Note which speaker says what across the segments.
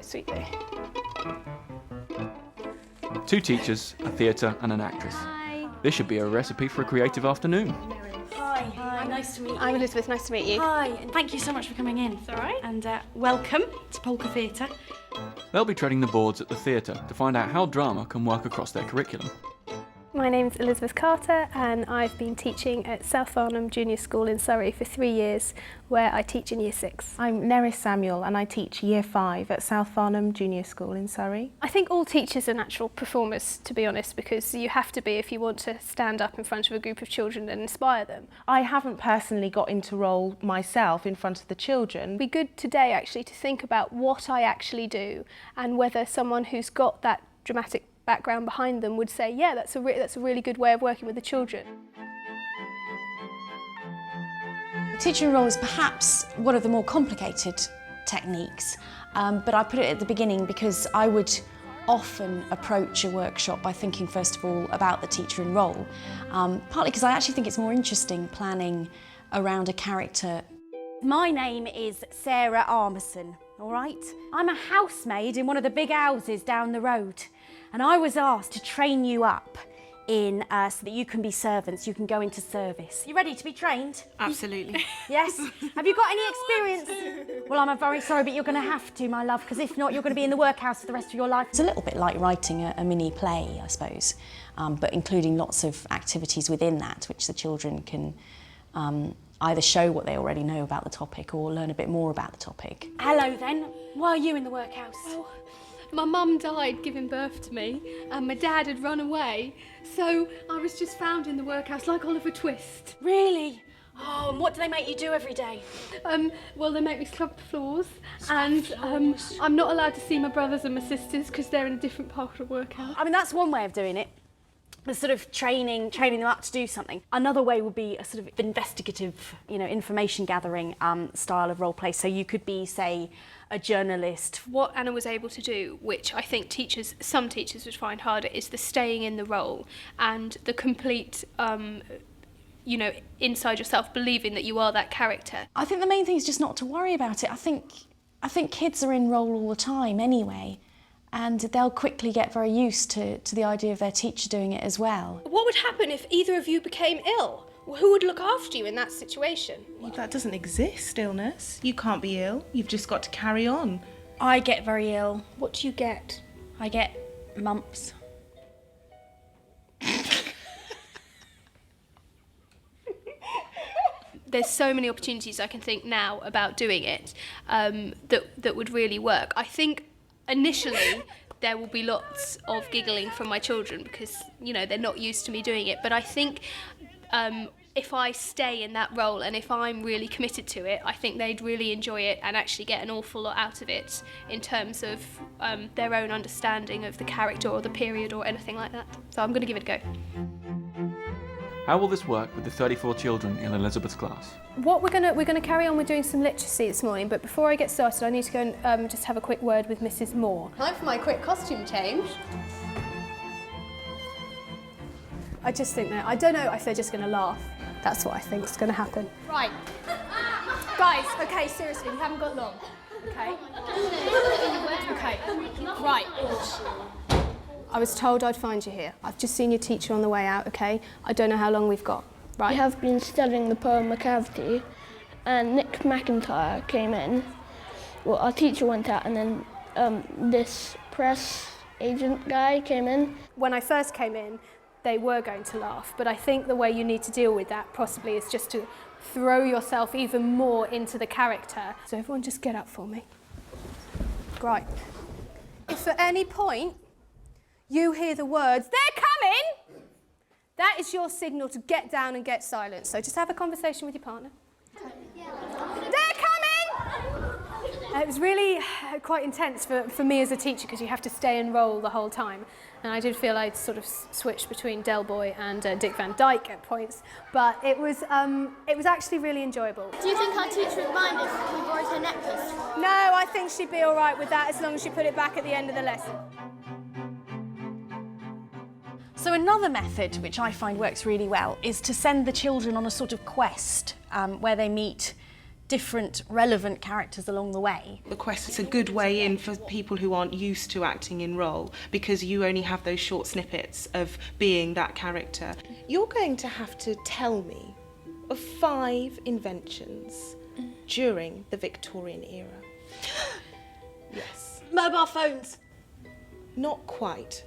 Speaker 1: sweet day.
Speaker 2: 2 teachers, a theatre and an actress.
Speaker 1: Hi.
Speaker 2: This should be a recipe for a creative afternoon.
Speaker 3: Hi. Hi, nice to meet you.
Speaker 1: I'm Elizabeth, nice to meet you.
Speaker 3: Hi, and thank you so much for coming in.
Speaker 1: It's all right.
Speaker 3: And welcome to Polka Theatre.
Speaker 2: They'll be treading the boards at the theatre to find out how drama can work across their curriculum.
Speaker 1: My name's Elizabeth Carter and I've been teaching at South Farnham Junior School in Surrey for 3 years, where I teach in Year 6.
Speaker 4: I'm Neris Samuel and I teach Year 5 at South Farnham Junior School in Surrey.
Speaker 1: I think all teachers are natural performers, to be honest, because you have to be if you want to stand up in front of a group of children and inspire them.
Speaker 4: I haven't personally got into role myself in front of the children.
Speaker 1: It'd be good today actually to think about what I actually do and whether someone who's got that dramatic background behind them would say, yeah, that's a really good way of working with the children.
Speaker 5: Teaching role is perhaps one of the more complicated techniques, but I put it at the beginning because I would often approach a workshop by thinking first of all about the teacher in role, partly because I actually think it's more interesting planning around a character.
Speaker 3: My name is Sarah Armisen, all right? I'm a housemaid in one of the big houses down the road, and I was asked to train you up in so that you can be servants, you can go into service. You ready to be trained?
Speaker 6: Absolutely.
Speaker 3: Yes? Have you got any experience? Well, I'm very sorry, but you're going to have to, my love, because if not, you're going to be in the workhouse for the rest of your life.
Speaker 5: It's a little bit like writing a mini play, I suppose, but including lots of activities within that, which the children can either show what they already know about the topic or learn a bit more about the topic.
Speaker 3: Hello then, why are you in the workhouse?
Speaker 1: Oh, my mum died giving birth to me and my dad had run away, so I was just found in the workhouse like Oliver Twist.
Speaker 3: Really? Oh, and what do they make you do every day?
Speaker 1: Well, they make me scrub the floors, and I'm not allowed to see my brothers and my sisters because they're in a different part of the workhouse.
Speaker 3: I mean, that's one way of doing it. The sort of training them up to do something. Another way would be a sort of investigative, information gathering style of role play. So you could be, say, a journalist.
Speaker 1: What Anna was able to do, which I think some teachers would find harder, is the staying in the role and the complete, inside yourself, believing that you are that character.
Speaker 5: I think the main thing is just not to worry about it. I think kids are in role all the time anyway, and they'll quickly get very used to the idea of their teacher doing it as well.
Speaker 1: What would happen if either of you became ill? Who would look after you in that situation?
Speaker 4: That doesn't exist, illness. You can't be ill. You've just got to carry on.
Speaker 3: I get very ill.
Speaker 1: What do you get?
Speaker 3: I get mumps.
Speaker 1: There's so many opportunities I can think now about doing it that would really work. I think initially there will be lots of giggling from my children because, they're not used to me doing it. But I think if I stay in that role and if I'm really committed to it, I think they'd really enjoy it and actually get an awful lot out of it in terms of their own understanding of the character or the period or anything like that. So I'm going to give it a go.
Speaker 2: How will this work with the 34 children in Elizabeth's class?
Speaker 1: What we're going to carry on with doing some literacy this morning, but before I get started I need to go and just have a quick word with Mrs. Moore.
Speaker 7: Time for my quick costume change.
Speaker 1: I just think I don't know if they're just going to laugh. That's what I think is going to happen.
Speaker 7: Right.
Speaker 1: Guys, okay, seriously, we haven't got long. Okay? Okay, right. I was told I'd find you here. I've just seen your teacher on the way out, okay? I don't know how long we've got. Right.
Speaker 8: We have been studying the poem Macavity, and Nick McIntyre came in. Well, our teacher went out, and then this press agent guy came in.
Speaker 1: When I first came in, they were going to laugh, but I think the way you need to deal with that possibly is just to throw yourself even more into the character. So everyone just get up for me. Right. If at any point you hear the words, "They're coming!" that is your signal to get down and get silent. So just have a conversation with your partner. They're coming! It was really quite intense for me as a teacher because you have to stay in role the whole time. And I did feel I'd sort of switched between Del Boy and Dick Van Dyke at points, but it was actually really enjoyable.
Speaker 8: Do you think our teacher would mind if we borrowed her necklace?
Speaker 1: No, I think she'd be all right with that as long as she put it back at the end of the lesson.
Speaker 5: So another method which I find works really well is to send the children on a sort of quest where they meet
Speaker 3: different relevant characters along the way.
Speaker 6: The quest is a good way in for people who aren't used to acting in role, because you only have those short snippets of being that character.
Speaker 9: You're going to have to tell me of 5 inventions during the Victorian era. Yes.
Speaker 1: Mobile phones.
Speaker 9: Not quite.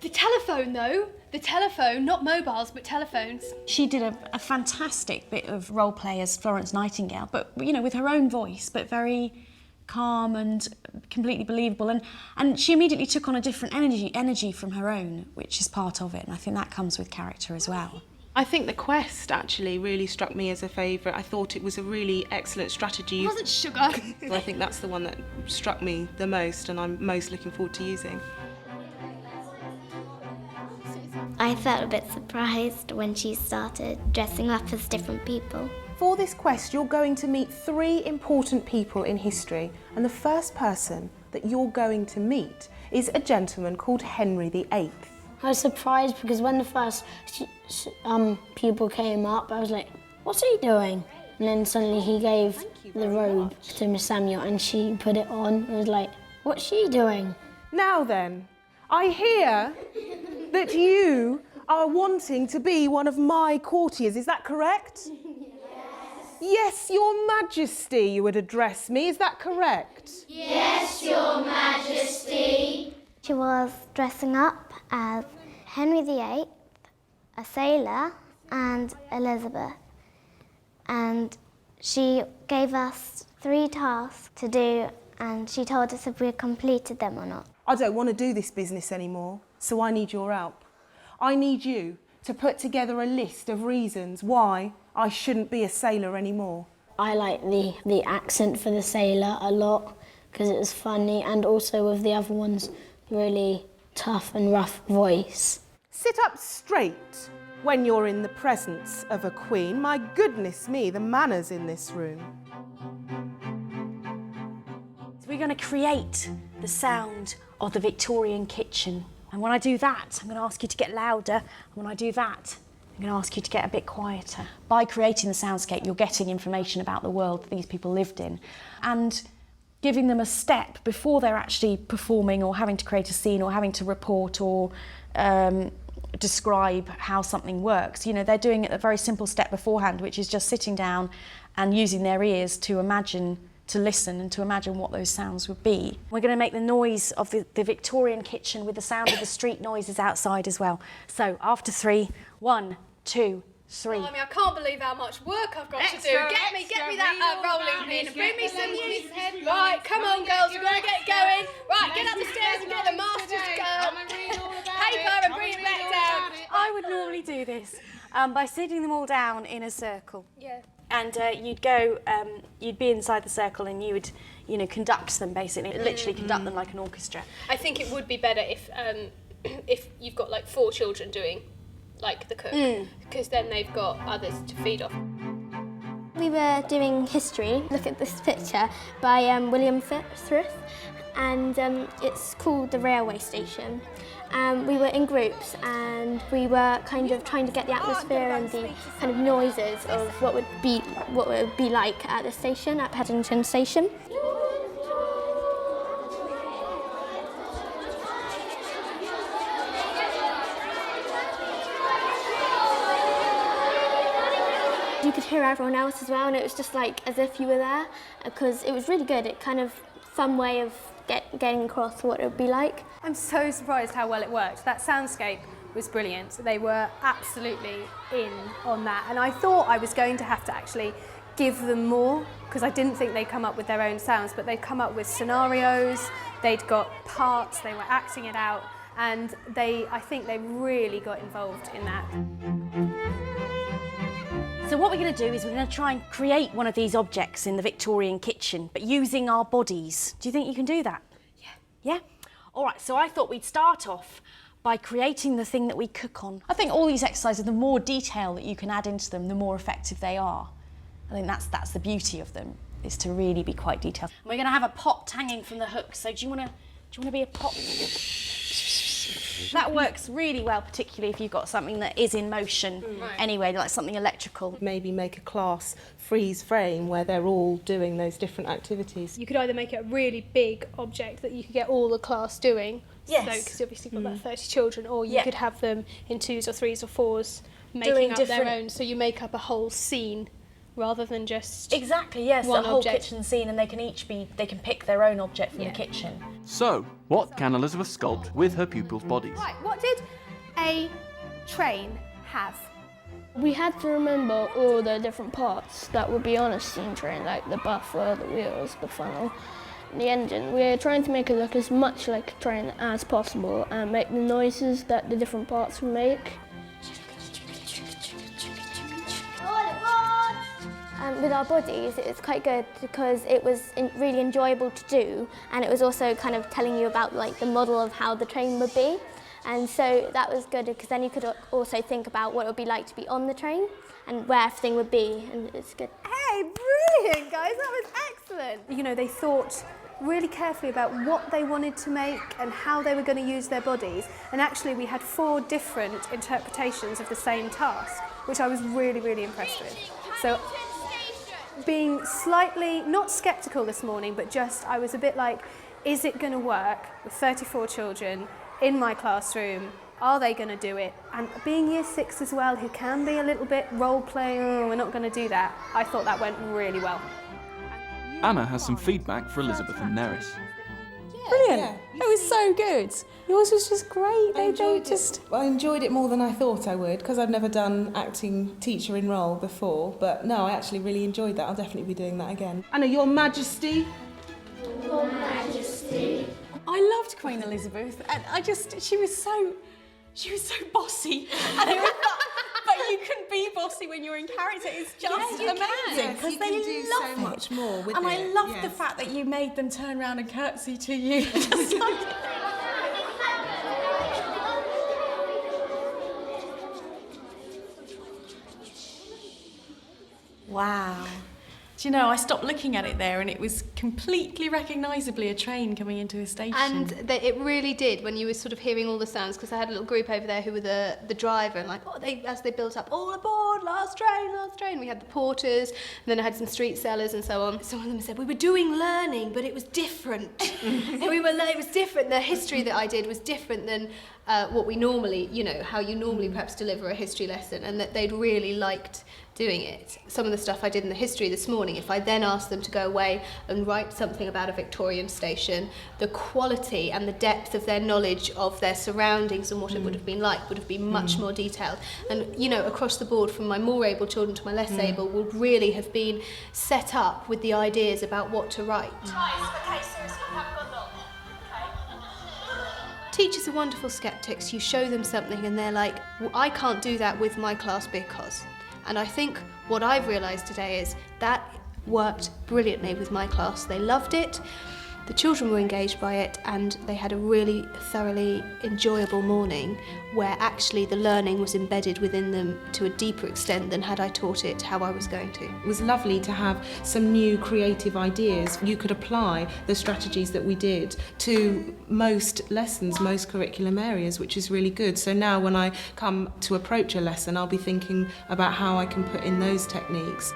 Speaker 1: The telephone, though. The telephone, not mobiles, but telephones.
Speaker 5: She did a fantastic bit of role play as Florence Nightingale, but you know, with her own voice, but very calm and completely believable. And she immediately took on a different energy from her own, which is part of it. And I think that comes with character as well.
Speaker 6: I think the quest actually really struck me as a favourite. I thought it was a really excellent strategy.
Speaker 1: It wasn't sugar.
Speaker 6: I think that's the one that struck me the most and I'm most looking forward to using.
Speaker 10: I felt a bit surprised when she started dressing up as different people.
Speaker 9: For this quest, you're going to meet 3 important people in history, and the first person that you're going to meet is a gentleman called Henry VIII.
Speaker 8: I was surprised because when the first pupil came up, I was like, what's he doing? And then suddenly he gave the robe to Miss Samuel and she put it on. I was like, what's she doing?
Speaker 9: Now then, I hear that you are wanting to be one of my courtiers, is that correct? Yes. Yes, Your Majesty, you would address me, is that correct?
Speaker 10: Yes, Your Majesty. She was dressing up as Henry VIII, a sailor, and Elizabeth. And she gave us 3 tasks to do, and she told us if we completed them or not.
Speaker 9: I don't want to do this business anymore, so I need your help. I need you to put together a list of reasons why I shouldn't be a sailor anymore.
Speaker 8: I like the accent for the sailor a lot because it was funny, and also with the other ones, really tough and rough voice.
Speaker 9: Sit up straight when you're in the presence of a queen. My goodness me, the manners in this room.
Speaker 3: So we're going to create the sound of the Victorian kitchen. And when I do that, I'm going to ask you to get louder. And when I do that, I'm going to ask you to get a bit quieter. By creating the soundscape, you're getting information about the world that these people lived in and giving them a step before they're actually performing or having to create a scene or having to report or describe how something works. You know, they're doing it a very simple step beforehand, which is just sitting down and using their ears to imagine, to listen and to imagine what those sounds would be. We're going to make the noise of the Victorian kitchen with the sound of the street noises outside as well. So after 3, 1, 2, 3.
Speaker 1: I mean, I can't believe how much work I've got to do. Get me that rolling pin and bring me some news. Right, come on girls, we've got to get going. Right, get up the stairs and get the master's paper and bring it back down.
Speaker 3: I would normally do this by sitting them all down in a circle.
Speaker 1: Yeah.
Speaker 3: And you'd go, you'd be inside the circle and you would, you know, conduct them basically, literally conduct them like an orchestra.
Speaker 1: I think it would be better if you've got like 4 children doing like the cook, because then they've got others to feed off.
Speaker 10: We were doing history. Look at this picture by William Frith, and it's called the railway station. We were in groups and we were kind of trying to get the atmosphere and the kind of noises of what would be like at the station, at Paddington Station. You could hear everyone else as well, and it was just like as if you were there, because it was really good. It kind of fun way of getting across what it would be like.
Speaker 1: I'm so surprised how well it worked. That soundscape was brilliant. They were absolutely in on that, and I thought I was going to have to actually give them more, because I didn't think they'd come up with their own sounds, but they'd come up with scenarios, they'd got parts, they were acting it out, and I think they really got involved in that.
Speaker 3: So what we're going to do is we're going to try and create one of these objects in the Victorian kitchen, but using our bodies. Do you think you can do that? Yeah. Yeah? All right, so I thought we'd start off by creating the thing that we cook on.
Speaker 5: I think all these exercises, the more detail that you can add into them, the more effective they are. I think that's the beauty of them, is to really be quite detailed.
Speaker 3: We're going to have a pot hanging from the hook, so do you want to be a pot? That works really well, particularly if you've got something that is in motion anyway, like something electrical.
Speaker 9: Maybe make a class freeze frame where they're all doing those different activities.
Speaker 1: You could either make it a really big object that you could get all the class doing,
Speaker 3: Yes.
Speaker 1: so because obviously you've got about 30 children, or you could have them in 2s or 3s or 4s making
Speaker 3: Doing
Speaker 1: up
Speaker 3: different-
Speaker 1: their own, so you make up a whole scene rather than just
Speaker 3: Exactly, yes,
Speaker 1: one
Speaker 3: the whole
Speaker 1: object.
Speaker 3: kitchen scene, and they can pick their own object from the kitchen.
Speaker 2: So, what can Elizabeth sculpt with her pupils' bodies?
Speaker 1: Right, what did a train have?
Speaker 7: We had to remember all the different parts that would be on a steam train, like the buffer, the wheels, the funnel, the engine. We're trying to make it look as much like a train as possible and make the noises that the different parts would make.
Speaker 10: With our bodies, it was quite good because it was really enjoyable to do, and it was also kind of telling you about like the model of how the train would be, and so that was good because then you could also think about what it would be like to be on the train and where everything would be, and it's good.
Speaker 1: Hey, brilliant, guys, that was excellent. You know, they thought really carefully about what they wanted to make and how they were going to use their bodies, and actually we had 4 different interpretations of the same task, which I was really, really impressed with. So, being slightly, not sceptical this morning, but just, I was a bit like, is it going to work with 34 children in my classroom? Are they going to do it? And being year 6 as well, who can be a little bit role-playing, we're not going to do that, I thought that went really well.
Speaker 2: Anna has some feedback for Elizabeth and Neris.
Speaker 5: Brilliant. It was so good. Yours was just great.
Speaker 9: I enjoyed it more than I thought I would because I've never done acting teacher in role before, but no, I actually really enjoyed that. I'll definitely be doing that again. Anna, Your Majesty.
Speaker 10: Your Majesty.
Speaker 5: I loved Queen Elizabeth, and she was so bossy. And but you can be bossy when you're in character. It's just amazing because they love
Speaker 9: so much more with
Speaker 5: and
Speaker 9: it.
Speaker 5: I love the fact that you made them turn around and curtsy to you. Just like... Wow. Do you know, I stopped looking at it there and it was completely recognisably a train coming into a station.
Speaker 7: And it really did when you were sort of hearing all the sounds, because I had a little group over there who were the driver, and like, as they built up, all aboard, last train. We had the porters, and then I had some street sellers and so on. Some of them said, we were doing learning, but it was different. It was different. The history that I did was different than what we normally, how you normally perhaps deliver a history lesson, and that they'd really liked doing it. Some of the stuff I did in the history this morning, if I then asked them to go away and write something about a Victorian station, the quality and the depth of their knowledge of their surroundings and what it would have been like would have been much more detailed. And, across the board, from my more able children to my less able, would really have been set up with the ideas about what to write.
Speaker 3: Okay, seriously, you haven't got long.
Speaker 7: Teachers are wonderful skeptics. You show them something and they're like, well, I can't do that with my class because. And I think what I've realised today is that worked brilliantly with my class. They loved it, the children were engaged by it, and they had a really thoroughly enjoyable morning where actually the learning was embedded within them to a deeper extent than had I taught it how I was going to.
Speaker 6: It was lovely to have some new creative ideas. You could apply the strategies that we did to most lessons, most curriculum areas, which is really good. So now when I come to approach a lesson, I'll be thinking about how I can put in those techniques.